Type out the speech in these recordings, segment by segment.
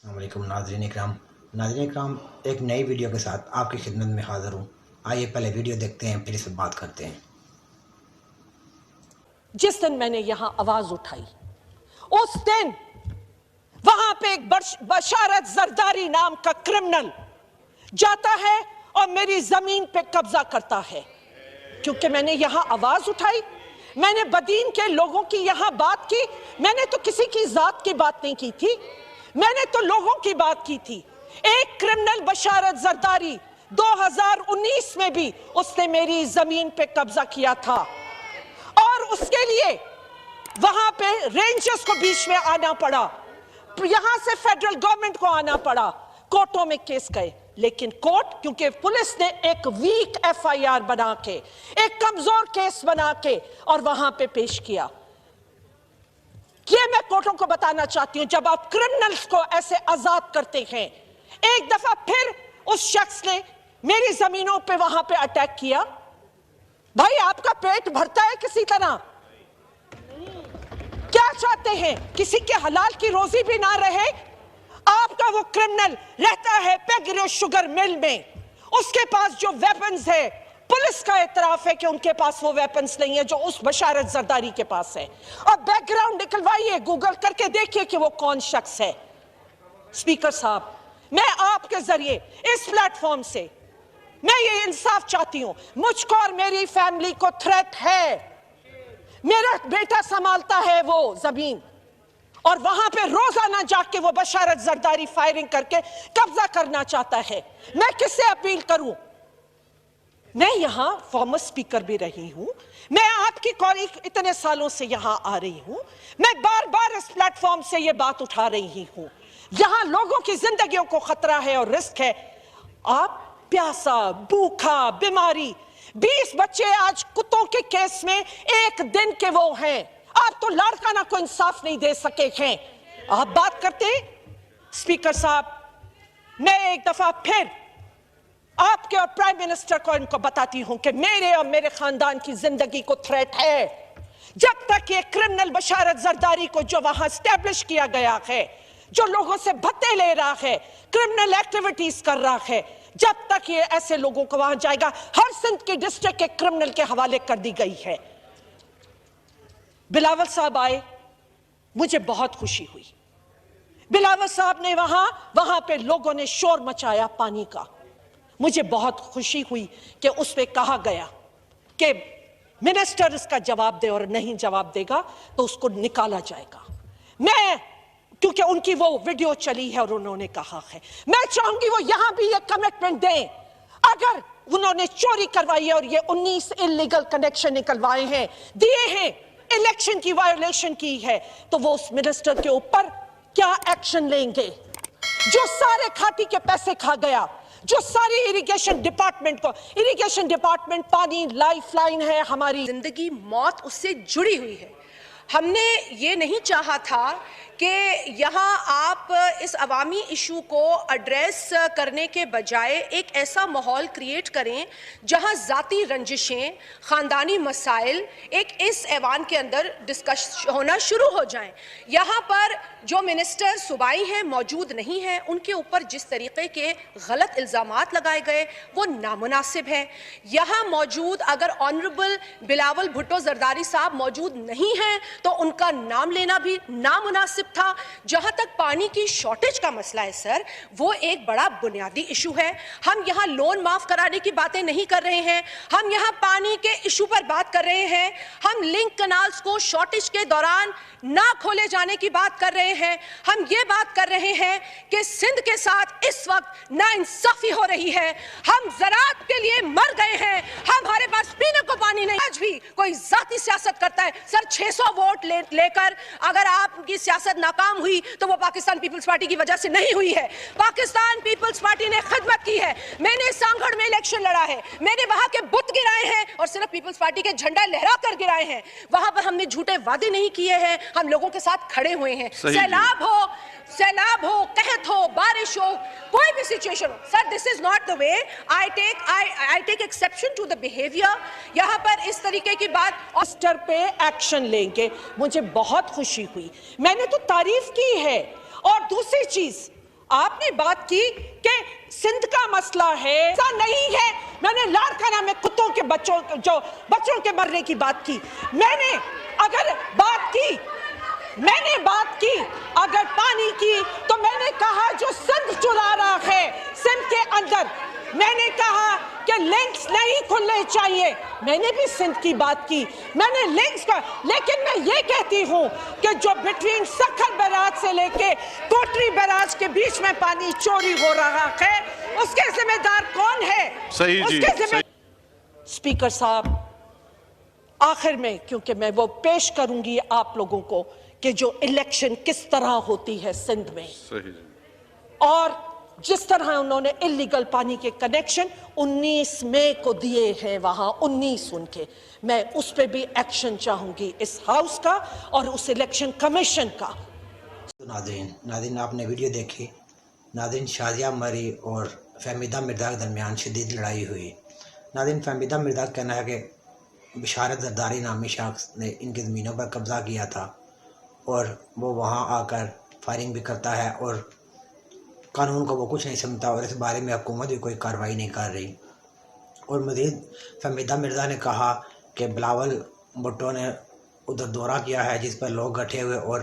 वालेकुम नाज़रीन इकराम, एक नई वीडियो के साथ आपकी खिदमत में हाज़िर हूँ। आइए पहले वीडियो देखते हैं, फिर इस पर बात करते हैं। जिस दिन मैंने यहां आवाज उठाई उस दिन वहां पे एक बशारत जरदारी नाम का क्रिमिनल जाता है और मेरी जमीन पे कब्जा करता है। क्योंकि मैंने यहां आवाज उठाई, मैंने बदीन के लोगों की यहां बात की। मैंने तो किसी की जात की बात नहीं की थी, मैंने तो लोगों की बात की थी। एक क्रिमिनल बशारत जरदारी 2019 में भी उसने मेरी जमीन पे कब्जा किया था और उसके लिए वहां पे रेंजर्स को बीच में आना पड़ा, यहां से फेडरल गवर्नमेंट को आना पड़ा, कोर्टों में केस गए। लेकिन कोर्ट, क्योंकि पुलिस ने एक वीक एफआईआर बना के, एक कमजोर केस बना के और वहां पे पेश किया। ये मैं कोर्टों को बताना चाहती हूं, जब आप क्रिमिनल्स को ऐसे आजाद करते हैं। एक दफा फिर उस शख्स ने मेरी जमीनों पे वहां पे अटैक किया। भाई, आपका पेट भरता है किसी तरह? क्या चाहते हैं? किसी के हलाल की रोजी भी ना रहे? आपका वो क्रिमिनल रहता है पेगरो शुगर मिल में, उसके पास जो वेपन्स है, पुलिस का एतराफ है कि उनके पास वो वेपन्स नहीं है जो उस बशारत जरदारी के पास है। और बैकग्राउंड निकलवाइए, गूगल करके देखिए कि वो कौन शख्स है। स्पीकर साहब, मैं आपके जरिए इस प्लेटफॉर्म से मैं ये इंसाफ चाहती हूं। मुझको और मेरी फैमिली को थ्रेट है। मेरा बेटा संभालता है वो जमीन और वहां पे रोजाना जाके वो बशारत जरदारी फायरिंग करके कब्जा करना चाहता है। मैं किससे अपील करूं? मैं यहां फॉर्मर स्पीकर भी रही हूं, मैं आपकी कॉलीग इतने सालों से यहां आ रही हूं, मैं बार बार इस प्लेटफॉर्म से ये बात उठा रही हूं। यहां लोगों की जिंदगियों को खतरा है और रिस्क है। आप प्यासा, भूखा, बीमारी, 20 बच्चे आज कुत्तों के केस में एक दिन के वो हैं। आप तो लाड़काना को इंसाफ नहीं दे सके हैं, आप बात करते। स्पीकर साहब, मैं एक दफा फिर आपके और प्राइम मिनिस्टर को इनको बताती हूं कि मेरे और मेरे खानदान की जिंदगी को थ्रेट है। जब तक ये क्रिमिनल बशारत जरदारी को जो वहां स्टैब्लिश किया गया है, जो लोगों से भत्ते ले रहा है, क्रिमिनल एक्टिविटीज कर रहा है, जब तक ये ऐसे लोगों को वहां जाएगा, हर सिंध के डिस्ट्रिक्ट के क्रिमिनल के हवाले कर दी गई है। बिलावल साहब आए, मुझे बहुत खुशी हुई। बिलावल साहब ने वहां पे लोगों ने शोर मचाया पानी का। मुझे बहुत खुशी हुई कि उस पे कहा गया कि मिनिस्टर इसका जवाब दे और नहीं जवाब देगा तो उसको निकाला जाएगा। मैं, क्योंकि उनकी वो वीडियो चली है और उन्होंने कहा है, मैं चाहूंगी वो यहां भी ये कमिटमेंट दें। अगर उन्होंने चोरी करवाई है और ये 19 इलीगल कनेक्शन निकलवाए हैं, दिए हैं, इलेक्शन की वायोलेशन की है, तो वो उस मिनिस्टर के ऊपर क्या एक्शन लेंगे? जो सारे खाती के पैसे खा गया, जो सारी इरिगेशन डिपार्टमेंट पानी लाइफलाइन है हमारी, जिंदगी मौत उससे जुड़ी हुई है। हमने ये नहीं चाहा था कि यहाँ आप इस अवामी इशू को एड्रेस करने के बजाय एक ऐसा माहौल क्रिएट करें जहाँ ज़ाती रंजिशें, ख़ानदानी मसाइल एक इस ऐवान के अंदर डिस्कस होना शुरू हो जाएं। यहाँ पर जो मिनिस्टर सूबाई हैं मौजूद नहीं हैं, उनके ऊपर जिस तरीके के गलत इल्ज़ामात लगाए गए वो नामुनासिब हैं। यहाँ मौजूद अगर ऑनरेबल बिलावल भुट्टो जरदारी साहब मौजूद नहीं हैं तो उनका नाम लेना भी नामुनासिब था। जहां तक पानी की शॉर्टेज का मसला है सर, वो एक बड़ा बुनियादी इशू है। हम यहाँ लोन माफ कराने की बातें नहीं कर रहे हैं, हम यहाँ पानी के इशू पर बात कर रहे हैं। हम लिंक कनाल्स को शॉर्टेज के दौरान ना खोले जाने की बात कर रहे हैं। हम ये बात कर रहे हैं कि सिंध के साथ इस वक्त नाइंसाफी हो रही है। हम ज़राअत के लिए मर गए हैं, हमारे पास पीने को पानी नहीं। आज भी कोई जाती सियासत करता है सर, 600 वोट लेकर अगर आपकी सियासत नाकाम हुई तो वो पाकिस्तान पीपल्स पार्टी की वजह से नहीं हुई है। पाकिस्तान पीपल्स पार्टी ने खिदमत की है। मैंने सांगड़ में इलेक्शन लड़ा है, मैंने वहां के बुत गिराए हैं और सिर्फ पीपल्स पार्टी के झंडा लहरा कर गिराए हैं। वहां पर हमने झूठे वादे नहीं किए हैं, हम लोगों के साथ खड़े हुए हैं। सैलाब हो, कहत हो, बारिश हो, कोई भी सिचुएशन हो sir, this is not the way. I take exception to the behaviour. यहाँ पर इस तरीके की बात मिनिस्टर पे एक्शन लेंगे, मुझे बहुत खुशी हुई, मैंने तो तारीफ की है। और दूसरी चीज, आपने बात की कि सिंध का मसला है, ऐसा नहीं है। मैंने लाड़काना में कुत्तों के बच्चों के मरने की बात की। मैंने बात की अगर पानी की, तो मैंने कहा जो सिंध चुरा रहा है सिंध के अंदर, मैंने कहा कि लिंक्स नहीं खुलने चाहिए। मैंने भी सिंध की बात की, मैंने लिंक्स का, लेकिन मैं ये कहती हूं कि जो बिटवीन सखर बैराज से लेके कोटरी बैराज के बीच में पानी चोरी हो रहा है, उसके जिम्मेदार कौन है? सही जी, सही। स्पीकर साहब, आखिर में, क्योंकि मैं वो पेश करूंगी आप लोगों को कि जो इलेक्शन किस तरह होती है सिंध में, सही। और जिस तरह उन्होंने इलीगल पानी के कनेक्शन 19 मई को दिए हैं वहां, 19 उनके, मैं उस पर भी एक्शन चाहूंगी इस हाउस का और उस इलेक्शन कमीशन का। तो नाज़रीन आपने वीडियो देखी। नाज़रीन, शाजिया मरी और फहमीदा मिर्ज़ा के दरमियान शदीद लड़ाई हुई। नाज़रीन, फहमीदा मिर्ज़ा का कहना है कि बिशारत जरदारी नामी शख्स ने इनकी ज़मीनों पर कब्ज़ा किया था और वो वहाँ आकर फायरिंग भी करता है और कानून को वो कुछ नहीं समझता और इस बारे में हुकूमत भी कोई कार्रवाई नहीं कर रही। और मज़ीद फहमीदा मिर्ज़ा ने कहा कि बिलावल भुट्टो ने उधर दौरा किया है जिस पर लोग इकट्ठे हुए और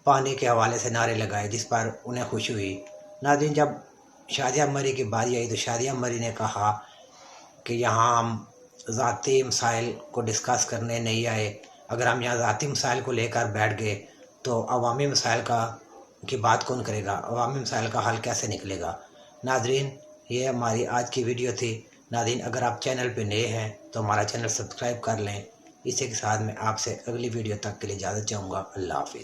पानी के हवाले से नारे लगाए, जिस पर उन्हें खुशी हुई। नाज़रीन, जब शादिया मरी की बारी आई तो शादिया मरी ने कहा कि यहाँ हम ज़ाती मसाइल को डिस्कस करने नहीं आए। अगर हम यहाँ ज़ाती मसाइल को लेकर बैठ गए तो अवामी मसाइल की बात कौन करेगा, अवामी मसाइल का हल कैसे निकलेगा। नाज़रीन, ये हमारी आज की वीडियो थी। नाज़रीन, अगर आप चैनल पे नए हैं तो हमारा चैनल सब्सक्राइब कर लें। इसी के साथ मैं आपसे अगली वीडियो तक के लिए इजाज़त चाहूँगा। अल्लाह हाफिज़।